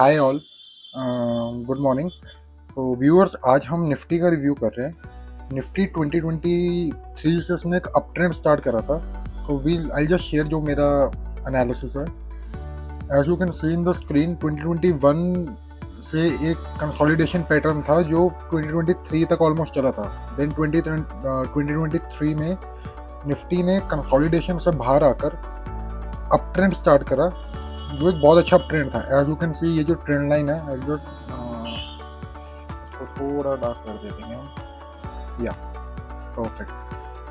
Hi all, good morning. So viewers, आज हम Nifty का रिव्यू कर रहे हैं। निफ्टी 2023 से उसने एक अप ट्रेंड स्टार्ट करा था। So will I just share जो मेरा एनालिसिस है। As you can see in the screen, 2021 से एक कंसोलिडेशन पैटर्न था जो 2023 तक ऑलमोस्ट चला था। देन 2023 में निफ्टी ने कंसोलिडेशन से बाहर आकर अप ट्रेंड स्टार्ट करा, जो एक बहुत अच्छा ट्रेंड था। एज यू कैन सी, ये जो ट्रेंड लाइन है, इसको थोड़ा डार्क कर देते हैं हम। या परफेक्ट।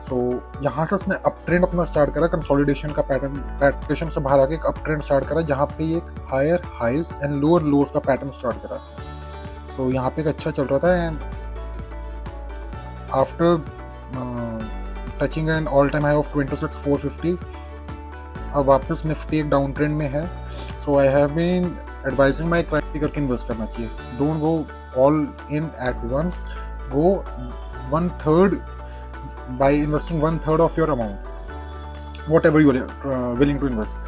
सो यहाँ से उसने अप ट्रेंड अपना स्टार्ट करा, कंसोलिडेशन का पैटर्न से बाहर आके एक अप ट्रेंड स्टार्ट करा, जहाँ पे एक higher highs and lower lows का पैटर्न स्टार्ट करा। सो यहाँ पे एक अच्छा चल रहा था, and after touching an all time high of 26,450 अब वापस निफ्टी एक डाउन ट्रेंड में है। So I have been advising my client करके इन्वेस्ट करना चाहिए। Don't go all in at once, go 1/3 by investing 1/3 of your amount, whatever you are willing to invest.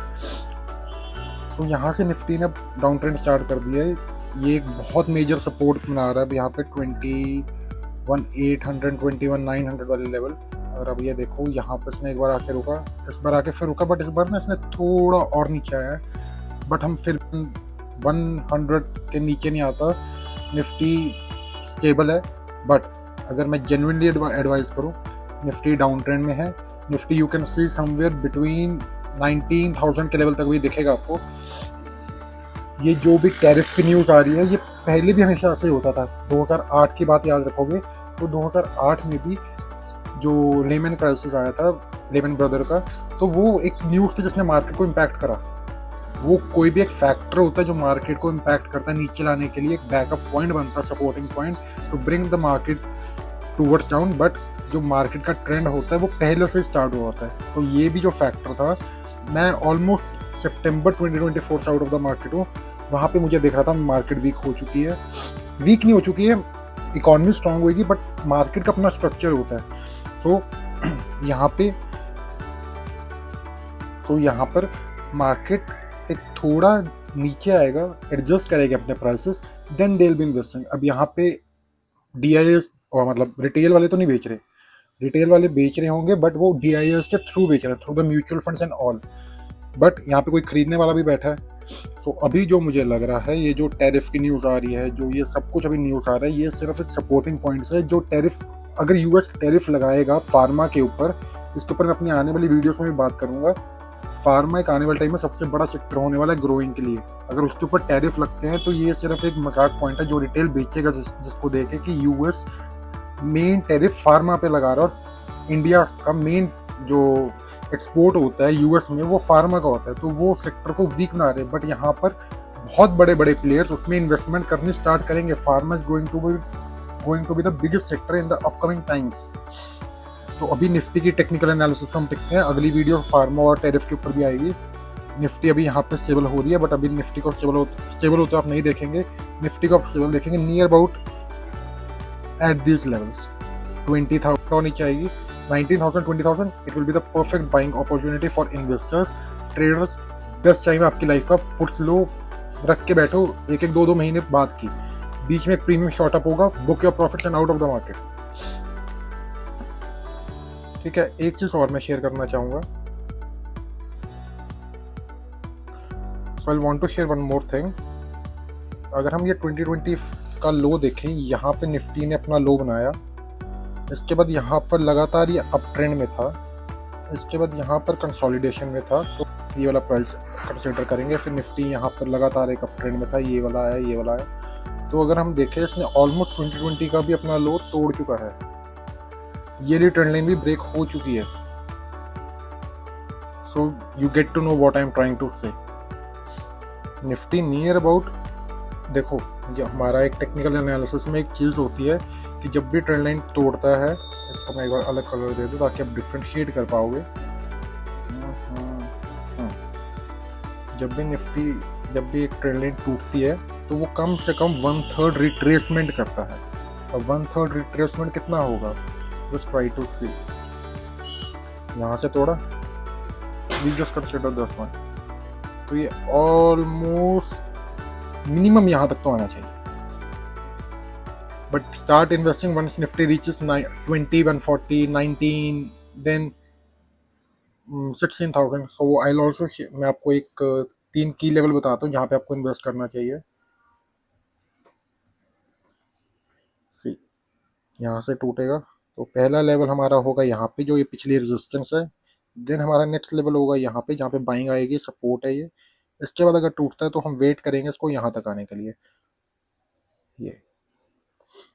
So यहाँ से निफ्टी ने down trend start कर दिया है। ये एक बहुत मेजर सपोर्ट बना रहा है अब यहाँ पे 21,800 21,900 वाले लेवल। और अब ये देखो, यहाँ पे इसने एक बार आके रुका, इस बार आके फिर रुका, बट इस बार ना इसने थोड़ा और नीचे आया है। बट हम फिर 100 के नीचे नहीं आता। निफ्टी स्टेबल है, बट अगर मैं जेन्युइनली एडवाइस करूँ, निफ्टी डाउन ट्रेंड में है। Nifty you can C somewhere between 19,000 के लेवल तक भी दिखेगा आपको। ये जो भी टैरिफ की न्यूज़ आ रही है, ये पहले भी हमेशा ऐसे ही होता था। 2008 की बात याद रखोगे तो 2008 में भी जो लेमन क्राइसिस आया था, लेमन ब्रदर का, तो वो एक न्यूज़ थी जिसने मार्केट को इम्पैक्ट करा। वो कोई भी एक फैक्टर होता है जो मार्केट को इम्पैक्ट करता है, नीचे लाने के लिए एक बैकअप पॉइंट बनता है, supporting point two bring the market towards down. But जो मार्केट का ट्रेंड होता है वो पहले से स्टार्ट हुआ होता है। तो ये भी जो फैक्टर था, मैं ऑलमोस्ट सितंबर 2024 से आउट ऑफ द मार्केट हूँ। वहाँ पे मुझे दिख रहा था मार्केट वीक हो चुकी है। वीक नहीं हो चुकी है, इकॉनमी स्ट्रांग होगी, बट मार्केट का अपना स्ट्रक्चर होता है। सो यहाँ पर मार्केट एक थोड़ा नीचे आएगा, एडजस्ट करेगा अपने prices, then they will be investing. अब यहाँ पे DIS और मतलब रिटेल वाले तो नहीं बेच रहे, रिटेल वाले बेच रहे होंगे, बट वो DIS के थ्रू बेच रहे हैं, through the mutual funds and all. But यहाँ पे कोई खरीदने वाला भी बैठा है। सो अभी जो मुझे लग रहा है, ये जो टैरिफ की न्यूज़ आ रही है, जो ये सब कुछ अभी न्यूज़ आ रहा है, ये सिर्फ एक सपोर्टिंग पॉइंट्स है। जो टैरिफ, अगर US टैरिफ लगाएगा फार्मा के ऊपर, इसके ऊपर मैं अपनी आने वाली वीडियोस में भी बात करूंगा। फार्मा एक आने वाले टाइम में सबसे बड़ा सेक्टर होने वाला है ग्रोइंग के लिए। अगर उसके ऊपर टैरिफ लगते हैं तो ये सिर्फ एक मजाक पॉइंट है। जो रिटेल बेचेगा, जिसको देखे कि US मेन टैरिफ फार्मा पे लगा रहा है, और इंडिया का मेन जो एक्सपोर्ट होता है US में वो फार्मा का होता है, तो वो सेक्टर को वीक बना रहे हैं। बट यहाँ पर बहुत बड़े बड़े प्लेयर्स उसमें इन्वेस्टमेंट करनी स्टार्ट करेंगे। Pharma is going to be the biggest sector in the upcoming times. तो अभी निफ्टी की टेक्निकल एनालिसिस हम देखते हैं। अगली वीडियो फार्मा और टैरिफ के ऊपर भी आएगी। निफ्टी अभी यहाँ पे स्टेबल हो रही है, बट अभी निफ्टी को स्टेबल होते आप नहीं देखेंगे। निफ्टी को आप स्टेबल देखेंगे near about at this levels. 20,000 और नीचे आएगी, 19,000 20,000। It will be the perfect buying opportunity for investors, traders. Best time है आपकी लाइफ का। पुट्स लो रख के बैठो, एक 2 महीने बाद की, बीच में एक प्रीमियम शॉर्ट अप होगा, book your profits and out of the market. ठीक है, एक चीज और मैं शेयर करना चाहूंगा। So I want to share one more thing. अगर हम ये 2020 का लो देखें, यहाँ पे निफ्टी ने अपना लो बनाया, इसके बाद यहाँ पर लगातार ये अप ट्रेंड में था, इसके बाद यहाँ पर कंसोलिडेशन में था, तो ये वाला प्राइस कंसिडर करेंगे। फिर निफ्टी यहाँ पर लगातार एक अप ट्रेंड में था, ये वाला है, ये वाला है। तो अगर हम देखें, इसने ऑलमोस्ट 2020 का भी अपना लो तोड़ चुका है। ये ट्रेंड लाइन भी ब्रेक हो चुकी है। So you get to know what I am trying to say. Nifty near about, देखो, ये हमारा एक टेक्निकल एनालिसिस में एक चीज़ होती है कि जब भी ट्रेंड लाइन तोड़ता है, इसको मैं एक बार अलग कलर दे दूँ ताकि आप डिफ्रेंशिएट कर पाओगे। जब भी एक ट्रेंड लाइन टूटती है तो वो कम से कम 1/3 रिट्रेसमेंट करता है। और 1/3 रिट्रेसमेंट कितना होगा? Just try to see. यहाँ से तोड़ा, we just consider this one, तो ये ऑलमोस्ट मिनिमम यहाँ तक तो आना चाहिए. But start investing once Nifty reaches 20, 140, 19, then 16,000. So I'll also मैं आपको एक 3 की लेवल बताता हूँ जहाँ पे आपको इन्वेस्ट करना चाहिए. सी यहाँ से टूटेगा तो पहला लेवल हमारा होगा यहाँ पे जो ये पिछली रेजिस्टेंस है. देन हमारा नेक्स्ट लेवल होगा यहाँ पे जहाँ पे बाइंग आएगी, सपोर्ट है ये. इसके बाद अगर टूटता है तो हम वेट करेंगे इसको यहाँ तक आने के लिए.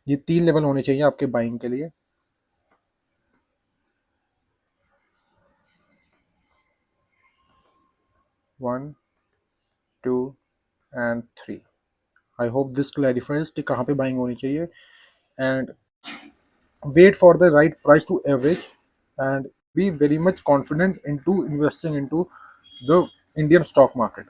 ये 3 लेवल होने चाहिए आपके बाइंग के लिए. 1, 2 and 3. I hope this clarifies कि कहाँ पे बाइंग होनी चाहिए. And wait for the right price to average and be very much confident into investing into the Indian stock market.